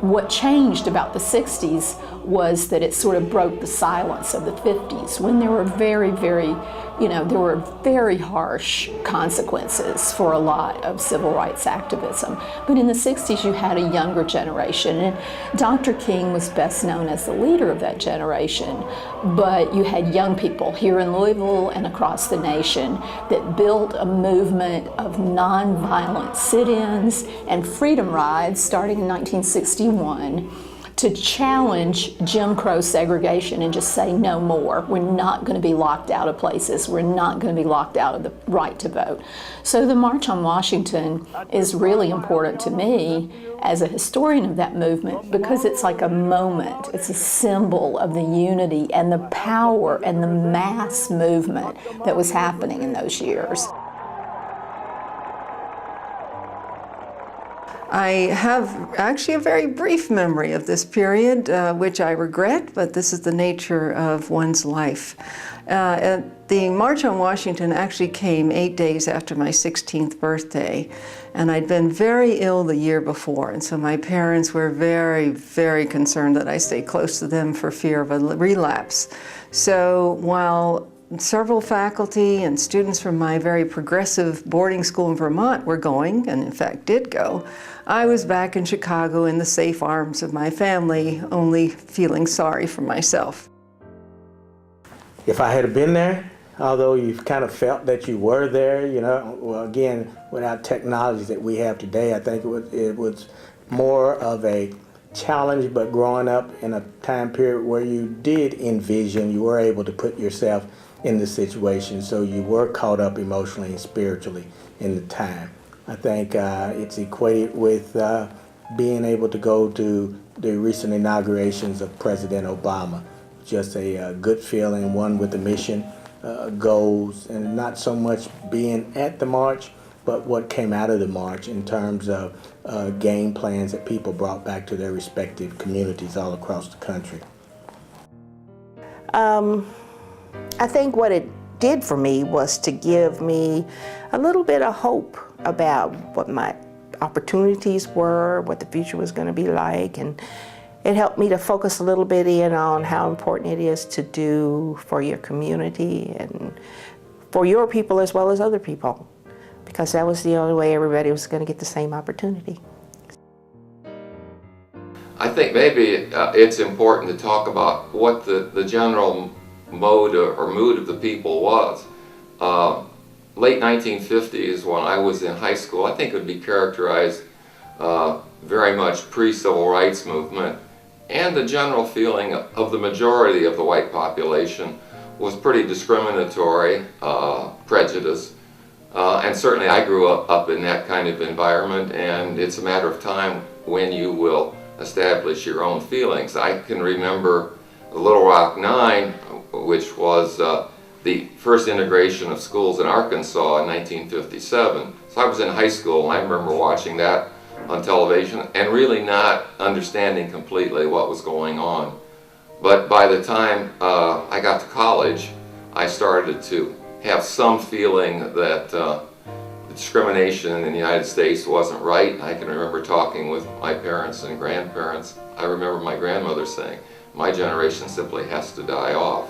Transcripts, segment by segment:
What changed about the 60s was that it sort of broke the silence of the 50s, when there were there were very harsh consequences for a lot of civil rights activism. But in the 60s, you had a younger generation, and Dr. King was best known as the leader of that generation. But you had young people here in Louisville and across the nation that built a movement of nonviolent sit-ins and freedom rides starting in 1961 to challenge Jim Crow segregation and just say no more. We're not going to be locked out of places. We're not going to be locked out of the right to vote. So the March on Washington is really important to me as a historian of that movement, because it's like a moment. It's a symbol of the unity and the power and the mass movement that was happening in those years. I have actually a very brief memory of this period, which I regret, but this is the nature of one's life. The March on Washington actually came 8 days after my 16th birthday, and I'd been very ill the year before, and so my parents were very, very concerned that I stay close to them for fear of a relapse. So while several faculty and students from my very progressive boarding school in Vermont were going, and in fact did go, I was back in Chicago in the safe arms of my family, only feeling sorry for myself. If I had been there, although you've kind of felt that you were there, well, again, without technology that we have today, I think it was more of a challenge, but growing up in a time period where you did envision, you were able to put yourself in the situation, so you were caught up emotionally and spiritually in the time. I think it's equated with being able to go to the recent inaugurations of President Obama. Just a good feeling, one with the mission, goals, and not so much being at the march, but what came out of the march in terms of game plans that people brought back to their respective communities all across the country. I think what it did for me was to give me a little bit of hope about what my opportunities were, what the future was going to be like, and it helped me to focus a little bit in on how important it is to do for your community and for your people as well as other people, because that was the only way everybody was going to get the same opportunity. I think maybe it's important to talk about what the general mode or mood of the people was. Late 1950s, when I was in high school, I think it would be characterized very much pre-civil rights movement, and the general feeling of the majority of the white population was pretty discriminatory, prejudice, and certainly I grew up in that kind of environment, and it's a matter of time when you will establish your own feelings. I can remember Little Rock 9, which was the first integration of schools in Arkansas in 1957. So I was in high school, and I remember watching that on television and really not understanding completely what was going on. But by the time I got to college, I started to have some feeling that the discrimination in the United States wasn't right. I can remember talking with my parents and grandparents. I remember my grandmother saying, "My generation simply has to die off."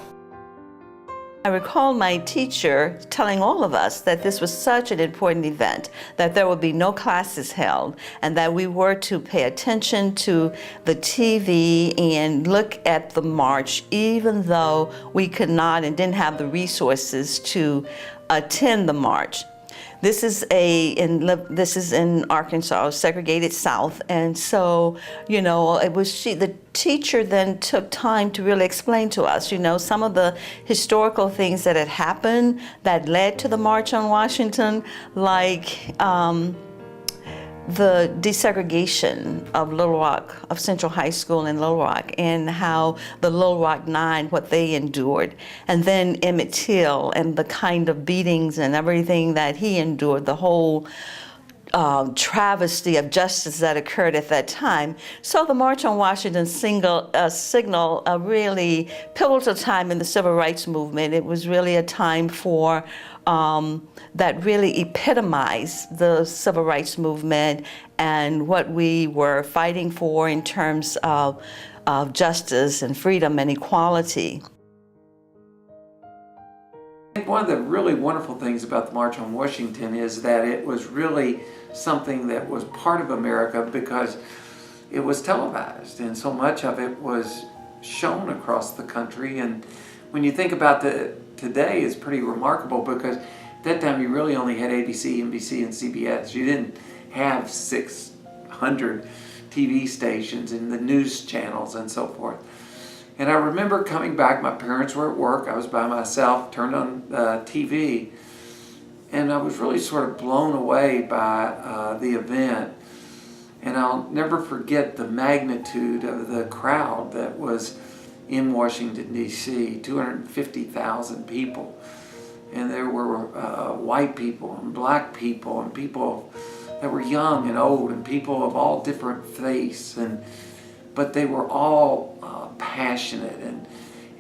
I recall my teacher telling all of us that this was such an important event, that there would be no classes held, and that we were to pay attention to the TV and look at the march, even though we could not and didn't have the resources to attend the march. This is in Arkansas, segregated South, and so it was the teacher then took time to really explain to us, some of the historical things that had happened that led to the March on Washington, like the desegregation of Little Rock, of Central High School in Little Rock, and how the Little Rock 9, what they endured. And then Emmett Till and the kind of beatings and everything that he endured, the whole travesty of justice that occurred at that time. So the March on Washington signaled a really pivotal time in the civil rights movement. It was really a time for that really epitomized the civil rights movement and what we were fighting for in terms of justice and freedom and equality. I think one of the really wonderful things about the March on Washington is that it was really something that was part of America because it was televised, and so much of it was shown across the country. And when you think about today, it's pretty remarkable because at that time you really only had ABC, NBC, and CBS. You didn't have 600 TV stations and the news channels and so forth. And I remember coming back, my parents were at work, I was by myself, turned on TV, and I was really sort of blown away by the event. And I'll never forget the magnitude of the crowd that was in Washington, D.C., 250,000 people. And there were white people and black people and people that were young and old and people of all different faiths, but they were all passionate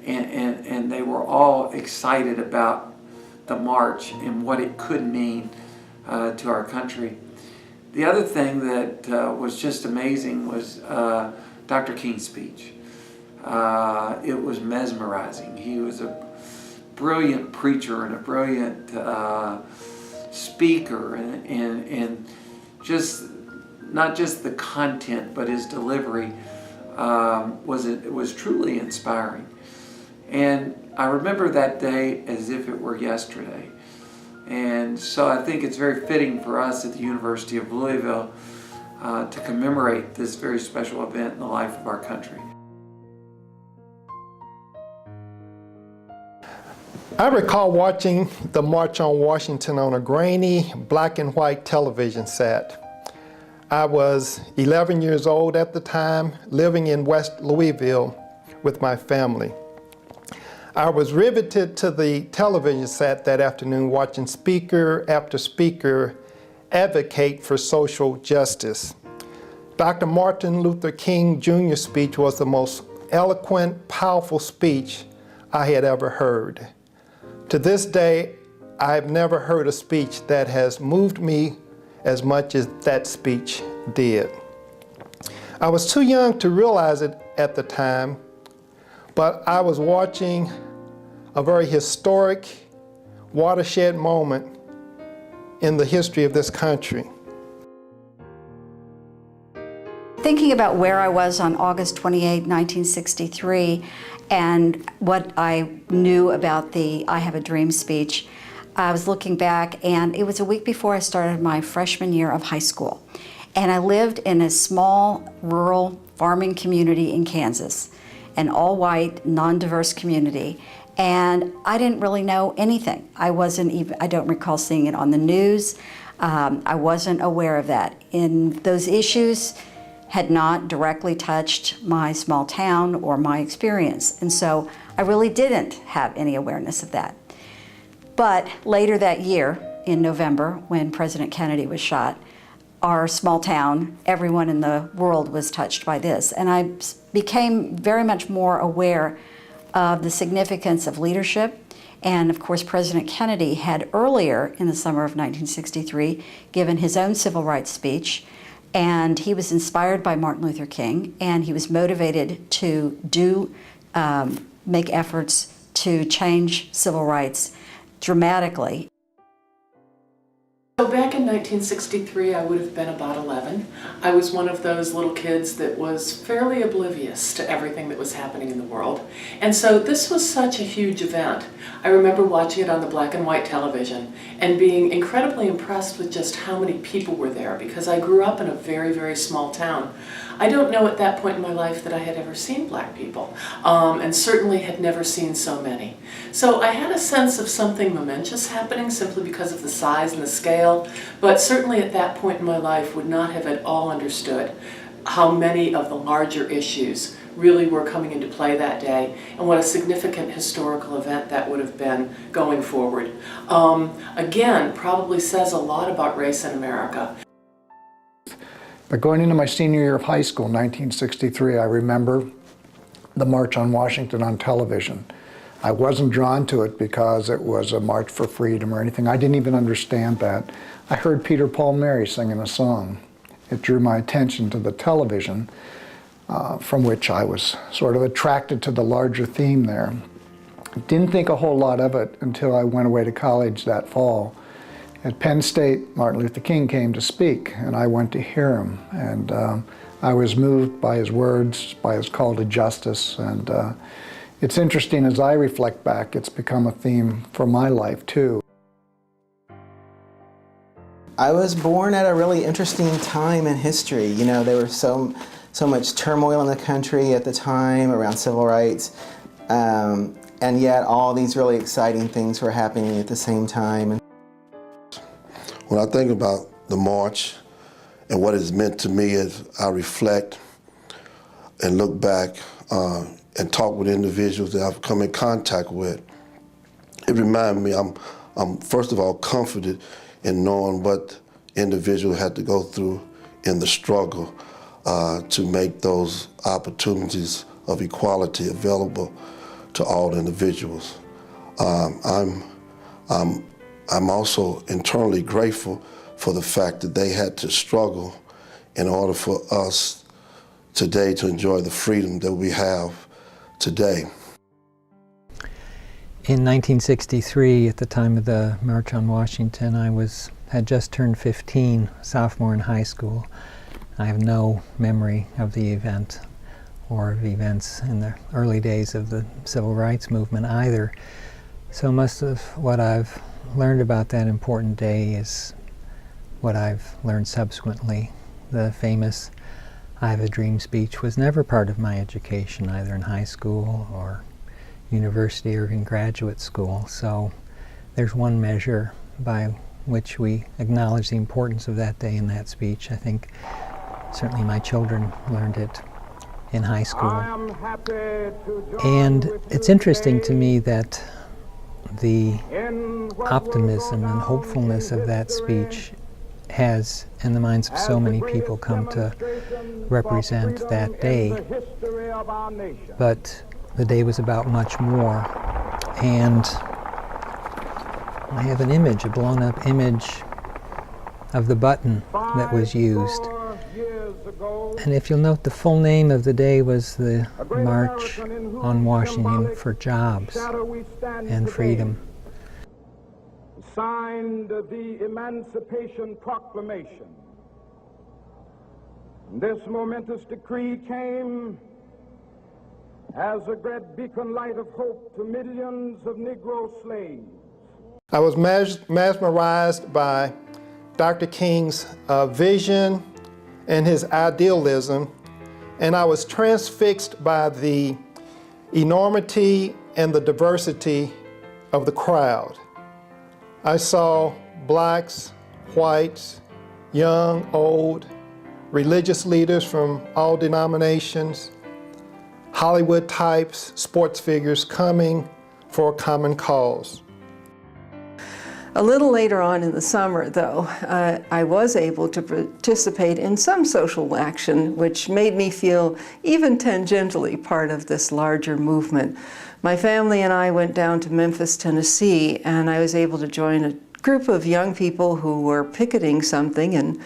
and they were all excited about the march and what it could mean to our country. The other thing that was just amazing was Dr. King's speech. It was mesmerizing. He was a brilliant preacher and a brilliant speaker, and just not just the content, but his delivery was truly inspiring. And I remember that day as if it were yesterday. And so I think it's very fitting for us at the University of Louisville to commemorate this very special event in the life of our country. I recall watching the March on Washington on a grainy black and white television set. I was 11 years old at the time, living in West Louisville with my family. I was riveted to the television set that afternoon, watching speaker after speaker advocate for social justice. Dr. Martin Luther King Jr.'s speech was the most eloquent, powerful speech I had ever heard. To this day, I've never heard a speech that has moved me as much as that speech did. I was too young to realize it at the time, but I was watching a very historic watershed moment in the history of this country. Thinking about where I was on August 28, 1963, and what I knew about the I Have a Dream speech, I was looking back, and it was a week before I started my freshman year of high school. And I lived in a small, rural farming community in Kansas, an all-white, non-diverse community. And I didn't really know anything. I don't recall seeing it on the news. I wasn't aware of that. And those issues had not directly touched my small town or my experience. And so I really didn't have any awareness of that. But later that year, in November, when President Kennedy was shot, our small town, everyone in the world was touched by this. And I became very much more aware of the significance of leadership. And of course, President Kennedy had earlier in the summer of 1963 given his own civil rights speech. And he was inspired by Martin Luther King, and he was motivated to make efforts to change civil rights dramatically. So back in 1963, I would have been about 11. I was one of those little kids that was fairly oblivious to everything that was happening in the world. And so this was such a huge event. I remember watching it on the black and white television and being incredibly impressed with just how many people were there, because I grew up in a very, very small town. I don't know at that point in my life that I had ever seen black people, and certainly had never seen so many. So I had a sense of something momentous happening simply because of the size and the scale, but certainly at that point in my life would not have at all understood how many of the larger issues really were coming into play that day, and what a significant historical event that would have been going forward. Again, probably says a lot about race in America. But going into my senior year of high school, 1963, I remember the March on Washington on television. I wasn't drawn to it because it was a march for freedom or anything. I didn't even understand that. I heard Peter, Paul, Mary singing a song. It drew my attention to the television, from which I was sort of attracted to the larger theme there. Didn't think a whole lot of it until I went away to college that fall. At Penn State, Martin Luther King came to speak, and I went to hear him. And I was moved by his words, by his call to justice. And it's interesting, as I reflect back, it's become a theme for my life, too. I was born at a really interesting time in history. You know, there was so much turmoil in the country at the time around civil rights, and yet all these really exciting things were happening at the same time. When I think about the march and what it's meant to me as I reflect and look back and talk with individuals that I've come in contact with, it reminds me I'm first of all comforted in knowing what individuals had to go through in the struggle to make those opportunities of equality available to all individuals. I'm also internally grateful for the fact that they had to struggle in order for us today to enjoy the freedom that we have today. In 1963, at the time of the March on Washington, I had just turned 15, sophomore in high school. I have no memory of the event or of events in the early days of the civil rights movement either. So most of what I've learned about that important day is what I've learned subsequently. The famous "I Have a Dream" speech was never part of my education, either in high school or university or in graduate school. So there's one measure by which we acknowledge the importance of that day and that speech. I think certainly my children learned it in high school. And it's interesting to me that the optimism and hopefulness of that speech has, in the minds of so many people, come to represent that day. But the day was about much more. And I have an image, a blown-up image of the button that was used. And if you'll note, the full name of the day was the March on Washington for Jobs and Freedom. Signed the Emancipation Proclamation. This momentous decree came as a great beacon light of hope to millions of Negro slaves. I was mesmerized by Dr. King's vision and his idealism, and I was transfixed by the enormity and the diversity of the crowd. I saw blacks, whites, young, old, religious leaders from all denominations, Hollywood types, sports figures coming for a common cause. A little later on in the summer, though, I was able to participate in some social action, which made me feel even tangentially part of this larger movement. My family and I went down to Memphis, Tennessee, and I was able to join a group of young people who were picketing something, and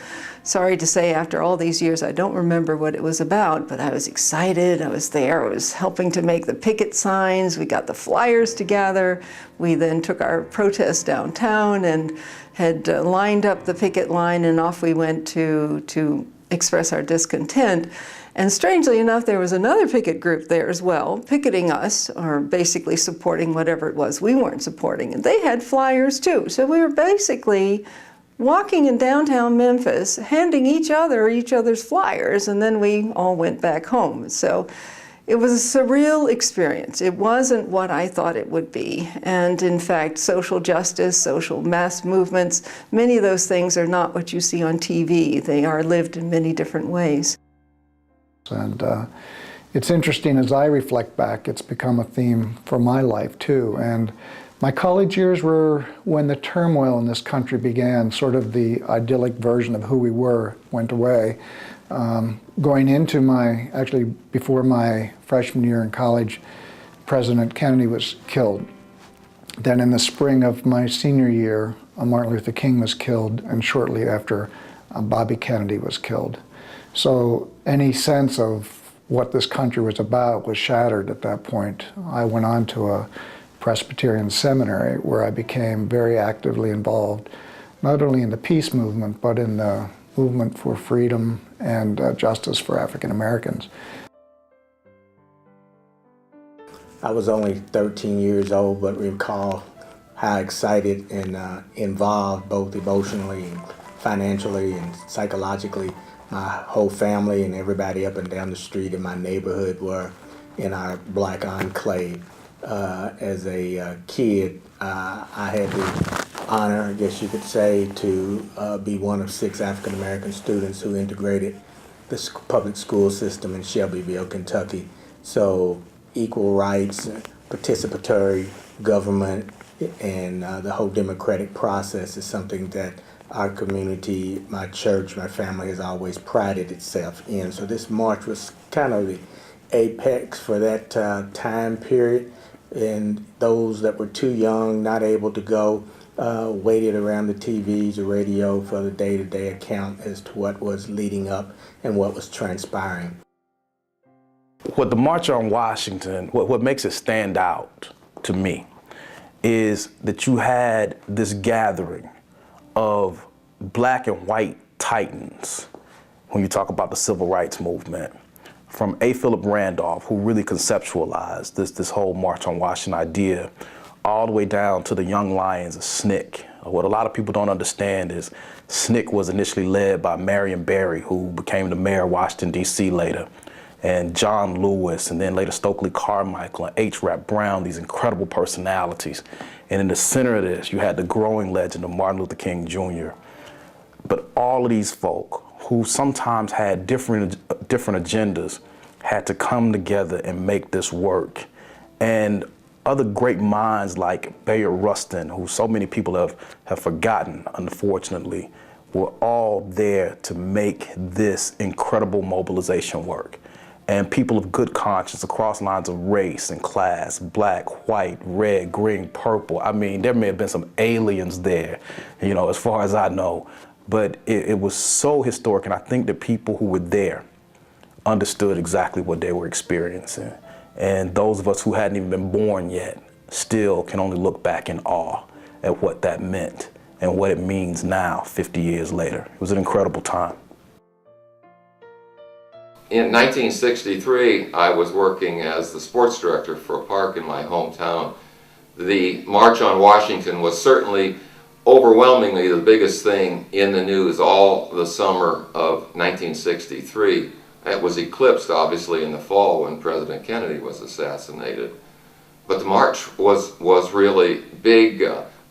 sorry to say, after all these years, I don't remember what it was about, but I was excited. I was there. I was helping to make the picket signs. We got the flyers together. We then took our protest downtown and had lined up the picket line, and off we went to express our discontent. And strangely enough, there was another picket group there as well, picketing us, or basically supporting whatever it was we weren't supporting. And they had flyers too. So we were basically walking in downtown Memphis, handing each other's flyers, and then we all went back home. So it was a surreal experience. It wasn't what I thought it would be. And in fact, social justice, social mass movements, many of those things are not what you see on TV. They are lived in many different ways. And it's interesting, as I reflect back, it's become a theme for my life too. And My college years were when the turmoil in this country began, sort of the idyllic version of who we were went away. Going into actually before my freshman year in college, President Kennedy was killed. Then in the spring of my senior year, Martin Luther King was killed, and shortly after, Bobby Kennedy was killed. So any sense of what this country was about was shattered at that point. I went on to a Presbyterian seminary where I became very actively involved, not only in the peace movement, but in the movement for freedom and justice for African Americans. I was only 13 years old, but recall how excited and involved both emotionally and financially and psychologically my whole family and everybody up and down the street in my neighborhood were in our black enclave. As a kid, I had the honor, I guess you could say, to be one of 6 African American students who integrated the public school system in Shelbyville, Kentucky. So equal rights, participatory government, and the whole democratic process is something that our community, my church, my family has always prided itself in. So this march was kind of the apex for that time period. And those that were too young, not able to go, waited around the TVs or radio for the day-to-day account as to what was leading up and what was transpiring. What the March on Washington, what makes it stand out to me is that you had this gathering of black and white titans when you talk about the civil rights movement. From A. Philip Randolph, who really conceptualized this whole March on Washington idea, all the way down to the Young Lions of SNCC. What a lot of people don't understand is SNCC was initially led by Marion Barry, who became the mayor of Washington, D.C. later, and John Lewis, and then later Stokely Carmichael and H. Rap Brown, these incredible personalities. And in the center of this, you had the growing legend of Martin Luther King Jr. But all of these folk, who sometimes had different agendas, had to come together and make this work. And other great minds like Bayard Rustin, who so many people have forgotten, unfortunately, were all there to make this incredible mobilization work. And people of good conscience across lines of race and class, black, white, red, green, purple. I mean, there may have been some aliens there, as far as I know. But it was so historic, and I think the people who were there understood exactly what they were experiencing. And those of us who hadn't even been born yet still can only look back in awe at what that meant and what it means now, 50 years later. It was an incredible time. In 1963, I was working as the sports director for a park in my hometown. The March on Washington was certainly overwhelmingly the biggest thing in the news all the summer of 1963. It was eclipsed, obviously, in the fall when President Kennedy was assassinated. But the march was really big.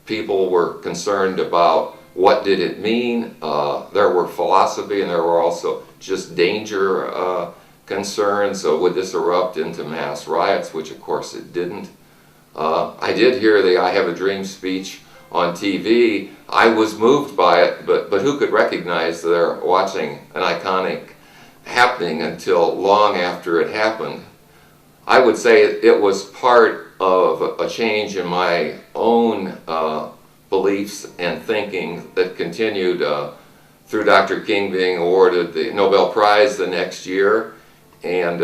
People were concerned about what did it mean. There were philosophy and there were also just danger concerns. So would this erupt into mass riots, which of course it didn't. I did hear the I Have a Dream speech on TV. I was moved by it, but who could recognize they're watching an iconic happening until long after it happened? I would say it was part of a change in my own beliefs and thinking that continued through Dr. King being awarded the Nobel Prize the next year. And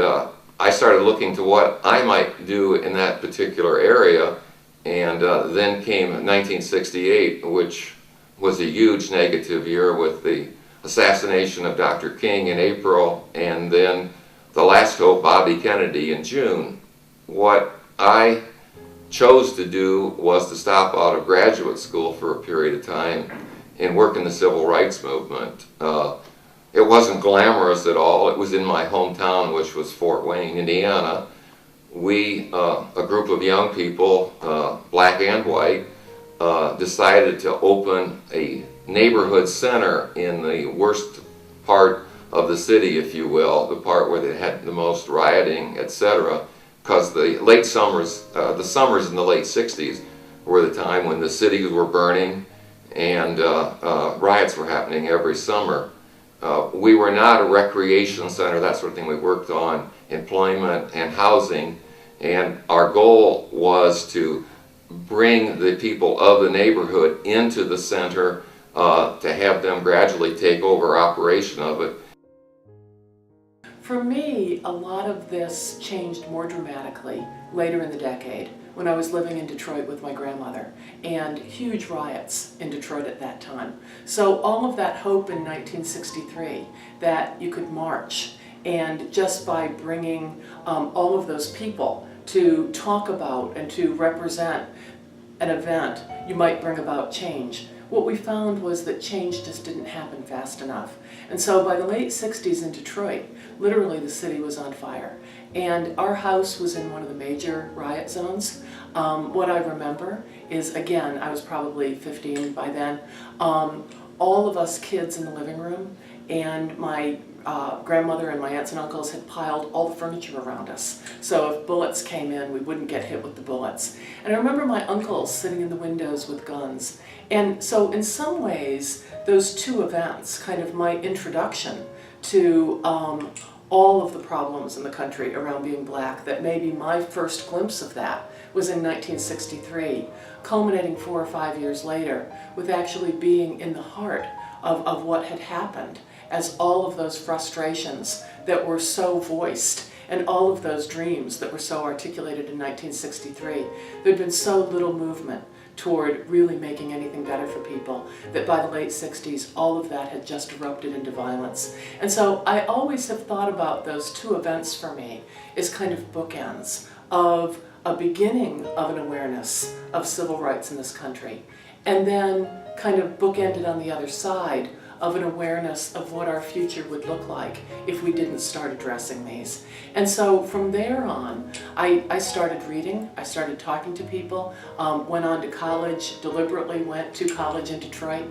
I started looking to what I might do in that particular area. And then came 1968, which was a huge negative year with the assassination of Dr. King in April, and then the last hope, Bobby Kennedy, in June. What I chose to do was to stop out of graduate school for a period of time and work in the civil rights movement. It wasn't glamorous at all. It was in my hometown, which was Fort Wayne, Indiana. We, a group of young people, black and white, decided to open a neighborhood center in the worst part of the city, if you will, the part where they had the most rioting, etc. Because the late summers, the summers in the late 60s were the time when the cities were burning and riots were happening every summer. We were not a recreation center, that sort of thing. We worked on employment and housing, and our goal was to bring the people of the neighborhood into the center to have them gradually take over operation of it. For me, a lot of this changed more dramatically later in the decade when I was living in Detroit with my grandmother, and huge riots in Detroit at that time. So all of that hope in 1963 that you could march, and just by bringing all of those people to talk about and to represent an event, you might bring about change. What we found was that change just didn't happen fast enough. And so by the late 60s in Detroit, literally the city was on fire. And our house was in one of the major riot zones. What I remember is, again, I was probably 15 by then, all of us kids in the living room, and my grandmother and my aunts and uncles had piled all the furniture around us. So if bullets came in, we wouldn't get hit with the bullets. And I remember my uncles sitting in the windows with guns. And so in some ways, those two events, kind of my introduction to all of the problems in the country around being black, that maybe my first glimpse of that was in 1963, culminating 4 or 5 years later with actually being in the heart of what had happened, as all of those frustrations that were so voiced and all of those dreams that were so articulated in 1963, there'd been so little movement toward really making anything better for people that by the late 60s, all of that had just erupted into violence. And so I always have thought about those two events for me as kind of bookends of a beginning of an awareness of civil rights in this country, and then kind of bookended on the other side of an awareness of what our future would look like if we didn't start addressing these. And so from there on, I started reading, I started talking to people, went on to college, deliberately went to college in Detroit,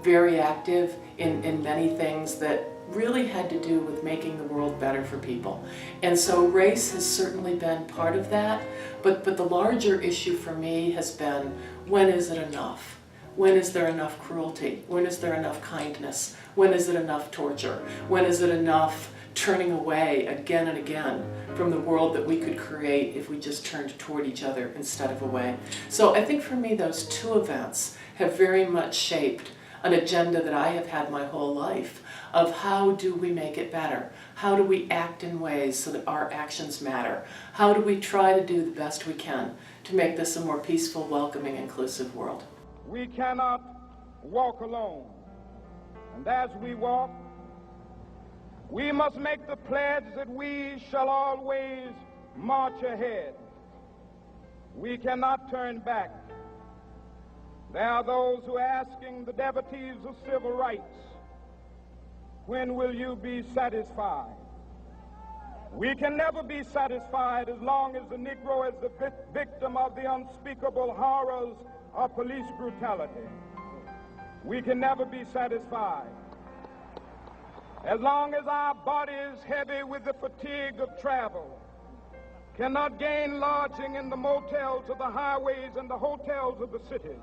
very active in many things that really had to do with making the world better for people. And so race has certainly been part of that, but the larger issue for me has been, when is it enough? When is there enough cruelty? When is there enough kindness? When is it enough torture? When is it enough turning away again and again from the world that we could create if we just turned toward each other instead of away? So I think for me those two events have very much shaped an agenda that I have had my whole life of how do we make it better? How do we act in ways so that our actions matter? How do we try to do the best we can to make this a more peaceful, welcoming, inclusive world? We cannot walk alone. And as we walk, we must make the pledge that we shall always march ahead. We cannot turn back. There are those who are asking the devotees of civil rights, when will you be satisfied? We can never be satisfied as long as the Negro is the victim of the unspeakable horrors of police brutality. We can never be satisfied as long as our bodies, heavy with the fatigue of travel, cannot gain lodging in the motels of the highways and the hotels of the cities.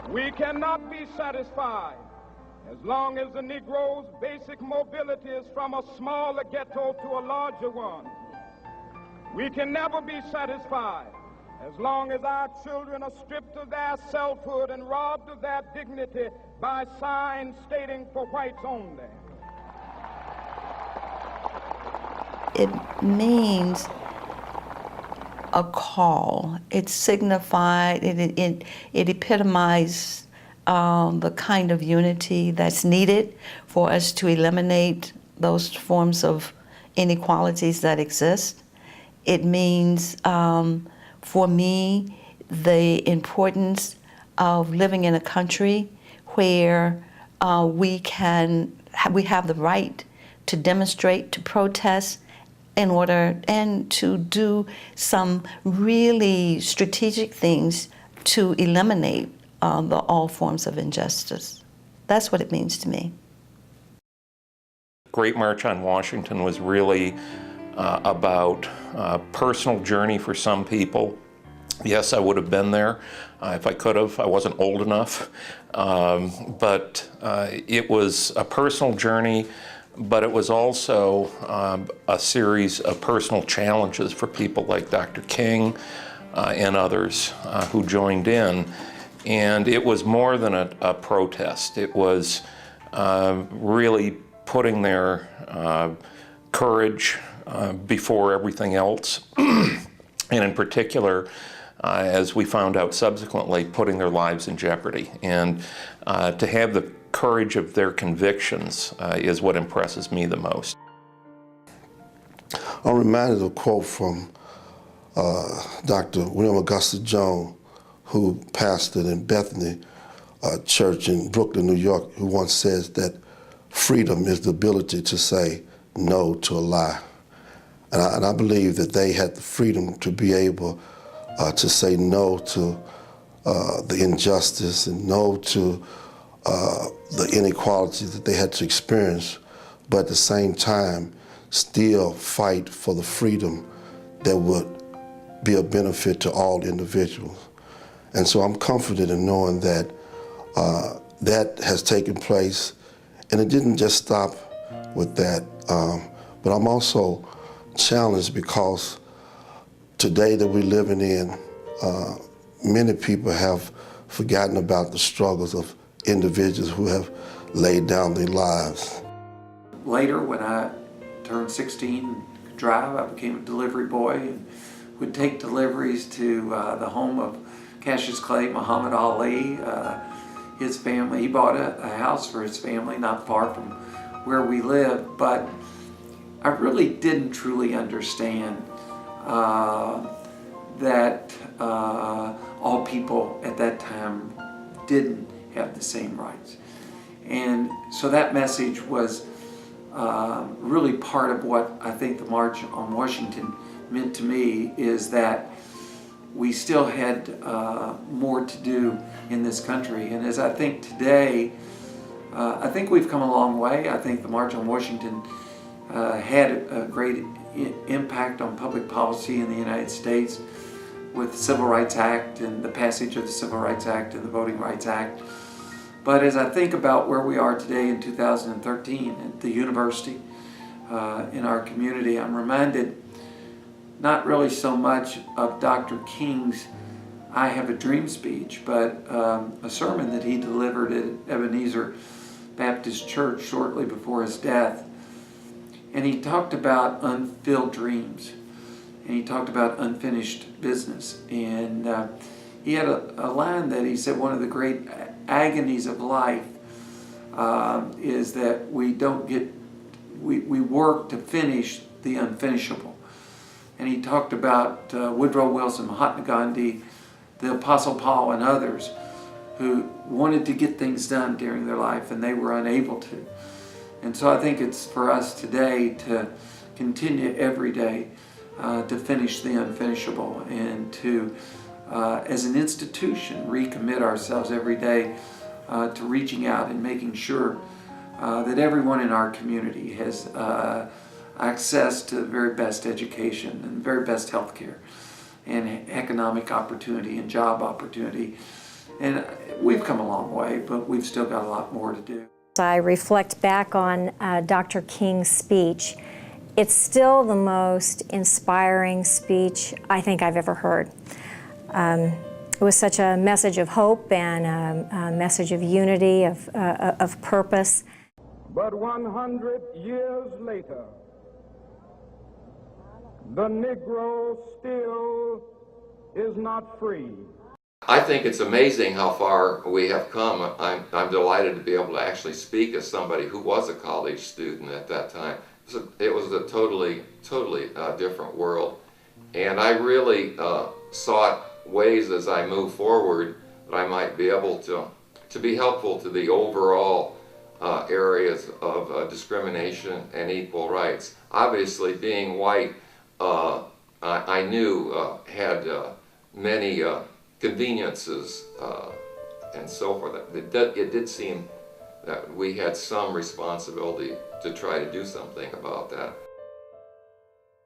We cannot be satisfied as long as the Negro's basic mobility is from a smaller ghetto to a larger one. We can never be satisfied as long as our children are stripped of their selfhood and robbed of their dignity by signs stating for whites only. It means a call. It signified, it epitomized the kind of unity that's needed for us to eliminate those forms of inequalities that exist. It means, for me, the importance of living in a country where we have the right to demonstrate, to protest, in order and to do some really strategic things to eliminate all forms of injustice. That's what it means to me. Great March on Washington was really about personal journey for some people. Yes, I would have been there if I could have. I wasn't old enough. But it was a personal journey, but it was also a series of personal challenges for people like Dr. King and others who joined in. And it was more than a protest. It was really putting their courage before everything else. And in particular, as we found out subsequently, putting their lives in jeopardy. And to have the courage of their convictions is what impresses me the most. I'm reminded of a quote from Dr. William Augustus Jones, who pastored in Bethany Church in Brooklyn, New York, who once says that freedom is the ability to say no to a lie. And I believe that they had the freedom to be able to say no to the injustice and no to the inequalities that they had to experience, but at the same time still fight for the freedom that would be a benefit to all individuals. And so I'm comforted in knowing that that has taken place, and it didn't just stop with that, but I'm also challenged because today that we're living in, many people have forgotten about the struggles of individuals who have laid down their lives. Later, when I turned 16 and could drive, I became a delivery boy and would take deliveries to the home of Cassius Clay, Muhammad Ali, his family. He bought a house for his family not far from where we live, but I really didn't truly understand that all people at that time didn't have the same rights. And so that message was really part of what I think the March on Washington meant to me, is that we still had more to do in this country. And as I think today, I think we've come a long way. I think the March on Washington had a great impact on public policy in the United States with the Civil Rights Act and the passage of the Civil Rights Act and the Voting Rights Act. But as I think about where we are today in 2013 at the university, in our community, I'm reminded not really so much of Dr. King's I Have a Dream speech, but a sermon that he delivered at Ebenezer Baptist Church shortly before his death. And he talked about unfulfilled dreams, and he talked about unfinished business. And he had a line that he said, one of the great agonies of life is that we work to finish the unfinishable. And he talked about Woodrow Wilson, Mahatma Gandhi, the Apostle Paul, and others who wanted to get things done during their life and they were unable to. And so I think it's for us today to continue every day to finish the unfinishable and to, as an institution, recommit ourselves every day to reaching out and making sure that everyone in our community has access to the very best education and the very best health care and economic opportunity and job opportunity. And we've come a long way, but we've still got a lot more to do. I reflect back on Dr. King's speech. It's still the most inspiring speech I think I've ever heard. It was such a message of hope and a message of unity, of purpose. But 100 years later, the Negro still is not free. I think it's amazing how far we have come. I'm delighted to be able to actually speak as somebody who was a college student at that time. It was a totally different world. And I really sought ways as I move forward that I might be able to be helpful to the overall areas of discrimination and equal rights. Obviously, being white, I knew had many conveniences and so forth. It did seem that we had some responsibility to try to do something about that.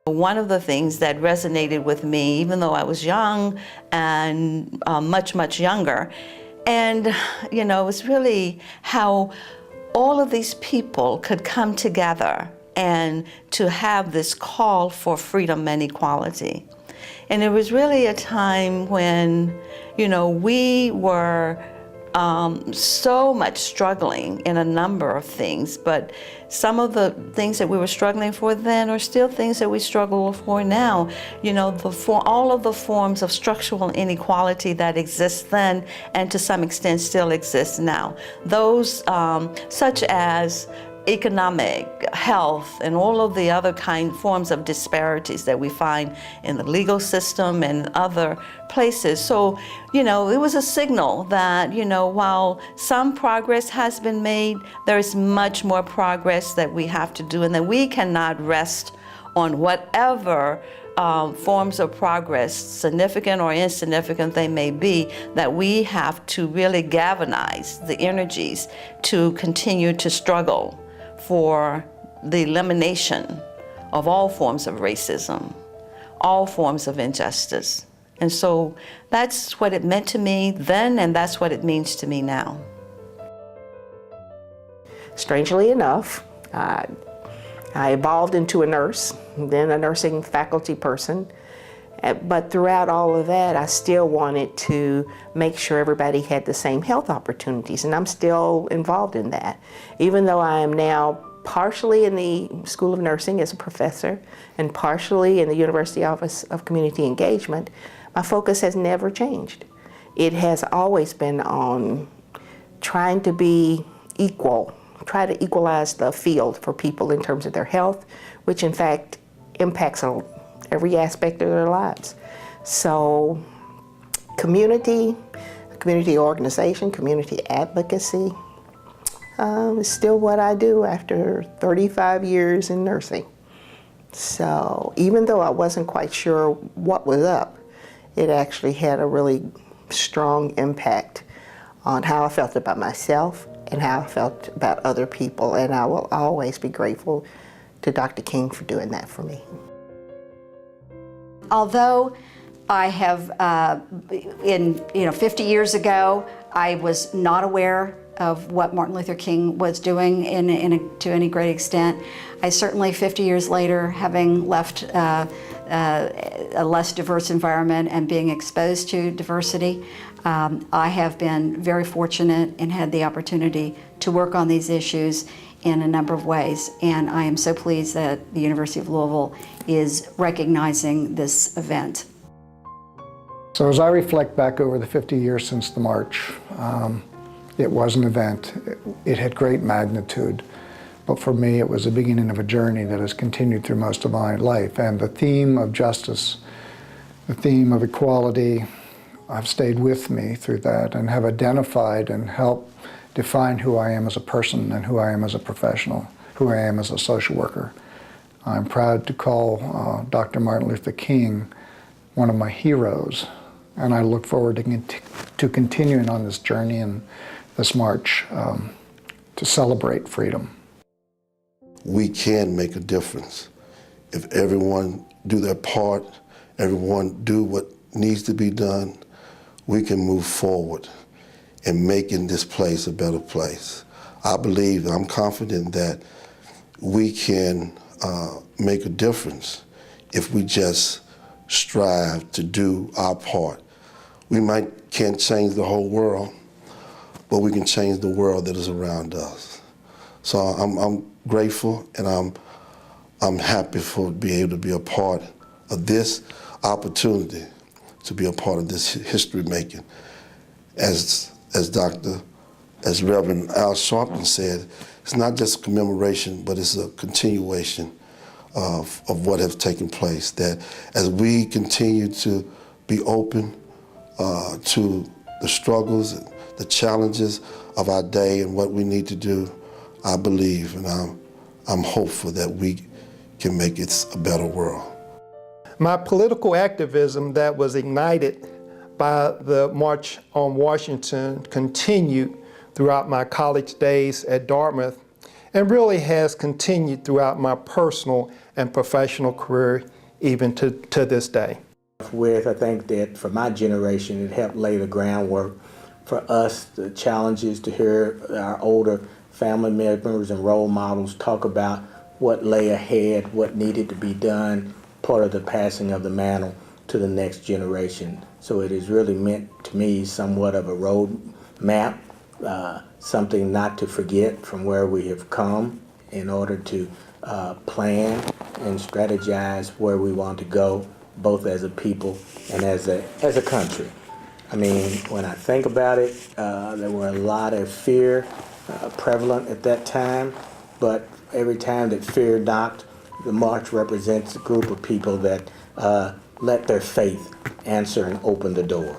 One of the things that resonated with me, even though I was young and much, much younger, and it was really how all of these people could come together and to have this call for freedom and equality. And it was really a time when, we were so much struggling in a number of things, but some of the things that we were struggling for then are still things that we struggle for now. All of the forms of structural inequality that exist then and to some extent still exist now. Those such as economic, health, and all of the other forms of disparities that we find in the legal system and other places. So, it was a signal that, while some progress has been made, there is much more progress that we have to do, and that we cannot rest on whatever forms of progress, significant or insignificant they may be, that we have to really galvanize the energies to continue to struggle for the elimination of all forms of racism, all forms of injustice. And so that's what it meant to me then, and that's what it means to me now. Strangely enough, I evolved into a nurse, then a nursing faculty person. But throughout all of that, I still wanted to make sure everybody had the same health opportunities, and I'm still involved in that. Even though I am now partially in the School of Nursing as a professor and partially in the University Office of Community Engagement, my focus has never changed. It has always been on trying to be equal, try to equalize the field for people in terms of their health, which in fact impacts every aspect of their lives. So community organization, community advocacy is still what I do after 35 years in nursing. So even though I wasn't quite sure what was up, it actually had a really strong impact on how I felt about myself and how I felt about other people. And I will always be grateful to Dr. King for doing that for me. Although I have, 50 years ago, I was not aware of what Martin Luther King was doing to any great extent. I certainly, 50 years later, having left a less diverse environment and being exposed to diversity, I have been very fortunate and had the opportunity to work on these issues in a number of ways, and I am so pleased that the University of Louisville is recognizing this event. So as I reflect back over the 50 years since the march, it was an event. It had great magnitude, but for me it was the beginning of a journey that has continued through most of my life. And the theme of justice, the theme of equality, have stayed with me through that and have identified and helped define who I am as a person and who I am as a professional, who I am as a social worker. I'm proud to call Dr. Martin Luther King one of my heroes, and I look forward to continuing on this journey and this march to celebrate freedom. We can make a difference if everyone do their part, everyone do what needs to be done. We can move forward in making this place a better place. I believe, I'm confident that we can make a difference if we just strive to do our part. We can't change the whole world, but we can change the world that is around us. So I'm grateful, and I'm happy for being able to be a part of this opportunity, to be a part of this history making. As Reverend Al Sharpton said, it's not just a commemoration, but it's a continuation of what has taken place. That as we continue to be open to the struggles, the challenges of our day and what we need to do, I believe and I'm hopeful that we can make it a better world. My political activism that was ignited by the March on Washington continued throughout my college days at Dartmouth and really has continued throughout my personal and professional career even to this day. I think that for my generation, it helped lay the groundwork for us, the challenges to hear our older family members and role models talk about what lay ahead, what needed to be done, part of the passing of the mantle to the next generation. So it is really meant to me somewhat of a road map, something not to forget from where we have come in order to plan and strategize where we want to go, both as a people and as a country. I mean, when I think about it, there were a lot of fear prevalent at that time, but every time that fear knocked, the march represents a group of people that let their faith answer and open the door.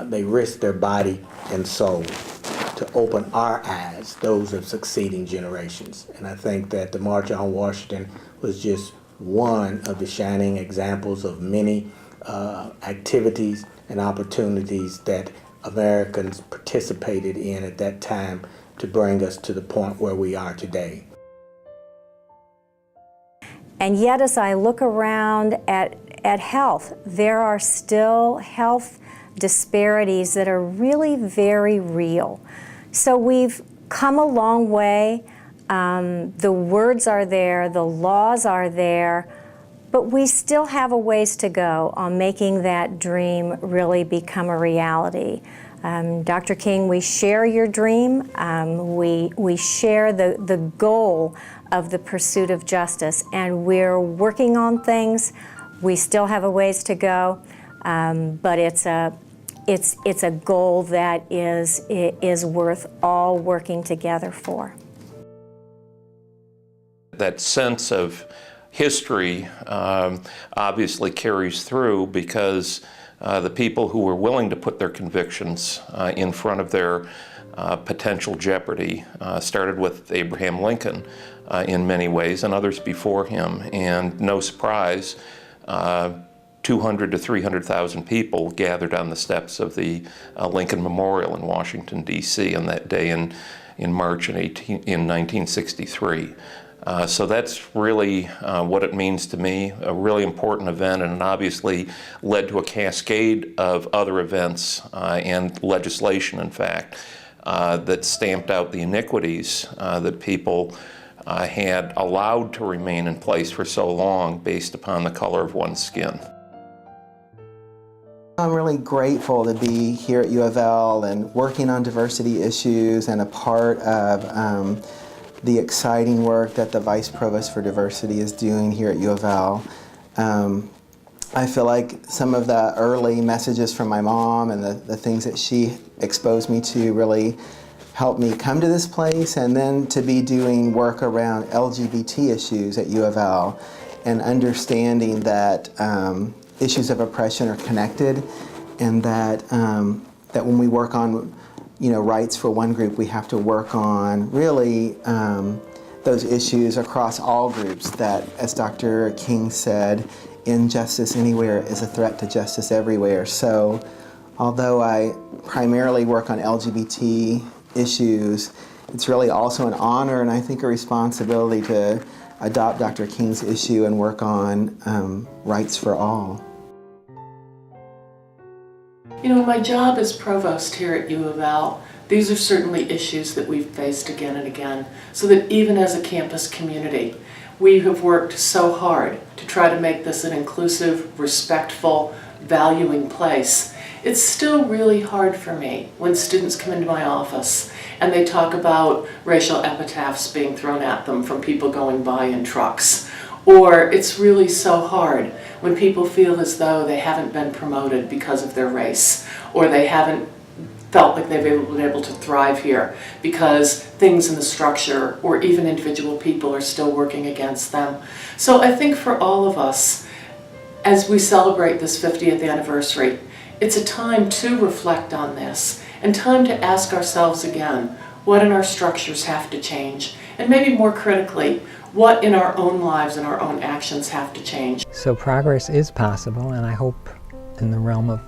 They risked their body and soul to open our eyes, those of succeeding generations. And I think that the March on Washington was just one of the shining examples of many activities and opportunities that Americans participated in at that time to bring us to the point where we are today. And yet, as I look around at health, there are still health disparities that are really very real. So we've come a long way. The words are there, the laws are there, but we still have a ways to go on making that dream really become a reality. Dr. King, we share your dream. We share the goal of the pursuit of justice, and we're working on things. We still have a ways to go, but it's a goal that is worth all working together for. That sense of history obviously carries through because the people who were willing to put their convictions in front of their potential jeopardy started with Abraham Lincoln in many ways, and others before him. And no surprise, 200 to 300,000 people gathered on the steps of the Lincoln Memorial in Washington, D.C. on that day in March in 1963. So that's really what it means to me, a really important event, and it obviously led to a cascade of other events and legislation, in fact, that stamped out the iniquities that people had allowed to remain in place for so long based upon the color of one's skin. I'm really grateful to be here at U of L and working on diversity issues and a part of the exciting work that the Vice Provost for Diversity is doing here at U of L. I feel like some of the early messages from my mom and the things that she exposed me to really helped me come to this place, and then to be doing work around LGBT issues at U of L and understanding that issues of oppression are connected, and that that when we work on rights for one group, we have to work on really those issues across all groups, that, as Dr. King said, injustice anywhere is a threat to justice everywhere. So although I primarily work on LGBT issues, it's really also an honor and I think a responsibility to adopt Dr. King's issue and work on rights for all. My job as provost here at U of L, these are certainly issues that we've faced again and again, so that even as a campus community, we have worked so hard to try to make this an inclusive, respectful, valuing place. It's still really hard for me when students come into my office and they talk about racial epitaphs being thrown at them from people going by in trucks. Or it's really so hard when people feel as though they haven't been promoted because of their race, or they haven't felt like they've been able to thrive here because things in the structure or even individual people are still working against them. So I think for all of us, as we celebrate this 50th anniversary, it's a time to reflect on this and time to ask ourselves again, what in our structures have to change? And maybe more critically, what in our own lives and our own actions have to change? So progress is possible, and I hope in the realm of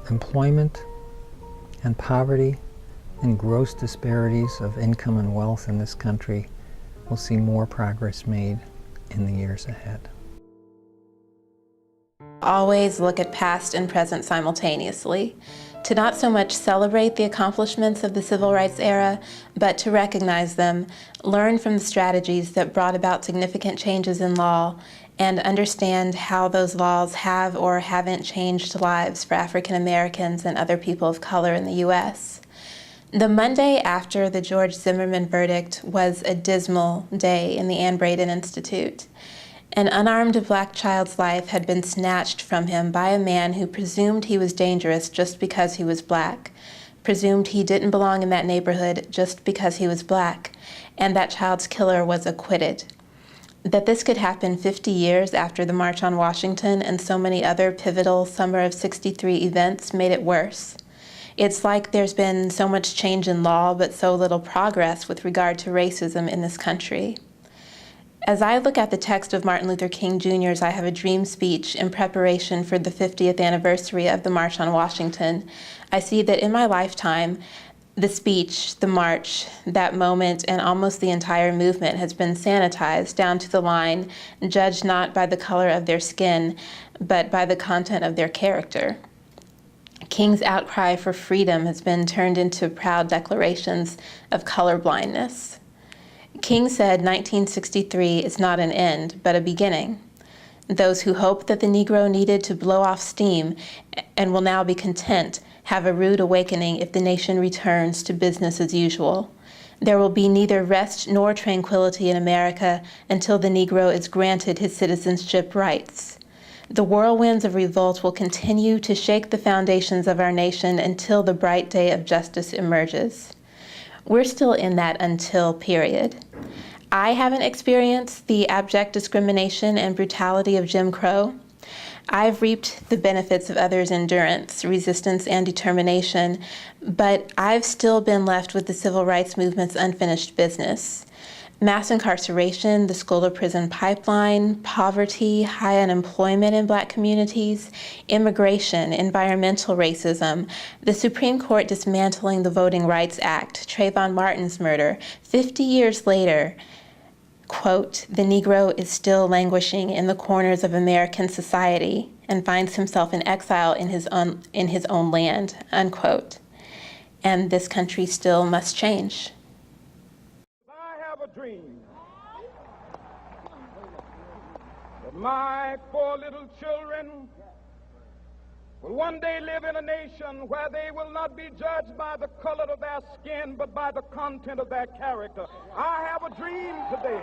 employment and poverty and gross disparities of income and wealth in this country, we'll see more progress made in the years ahead. always look at past and present simultaneously, to not so much celebrate the accomplishments of the civil rights era, but to recognize them, learn from the strategies that brought about significant changes in law, and understand how those laws have or haven't changed lives for African Americans and other people of color in the U.S. The Monday after the George Zimmerman verdict was a dismal day in the Ann Braden Institute. An unarmed black child's life had been snatched from him by a man who presumed he was dangerous just because he was black, presumed he didn't belong in that neighborhood just because he was black, and that child's killer was acquitted. That this could happen 50 years after the March on Washington and so many other pivotal summer of '63 events made it worse. It's like there's been so much change in law, but so little progress with regard to racism in this country. As I look at the text of Martin Luther King Jr.'s I Have a Dream speech in preparation for the 50th anniversary of the March on Washington, I see that in my lifetime, the speech, the march, that moment, and almost the entire movement has been sanitized down to the line, judged not by the color of their skin, but by the content of their character. King's outcry for freedom has been turned into proud declarations of colorblindness. King said 1963 is not an end, but a beginning. Those who hoped that the Negro needed to blow off steam and will now be content have a rude awakening if the nation returns to business as usual. There will be neither rest nor tranquility in America until the Negro is granted his citizenship rights. The whirlwinds of revolt will continue to shake the foundations of our nation until the bright day of justice emerges. We're still in that until period. I haven't experienced the abject discrimination and brutality of Jim Crow. I've reaped the benefits of others' endurance, resistance, and determination, but I've still been left with the civil rights movement's unfinished business. Mass incarceration, the school-to-prison pipeline, poverty, high unemployment in black communities, immigration, environmental racism, the Supreme Court dismantling the Voting Rights Act, Trayvon Martin's murder. 50 years later, quote, the Negro is still languishing in the corners of American society and finds himself in exile in his own land, unquote. And this country still must change. Dream that my 4 little children will one day live in a nation where they will not be judged by the color of their skin, but by the content of their character. I have a dream today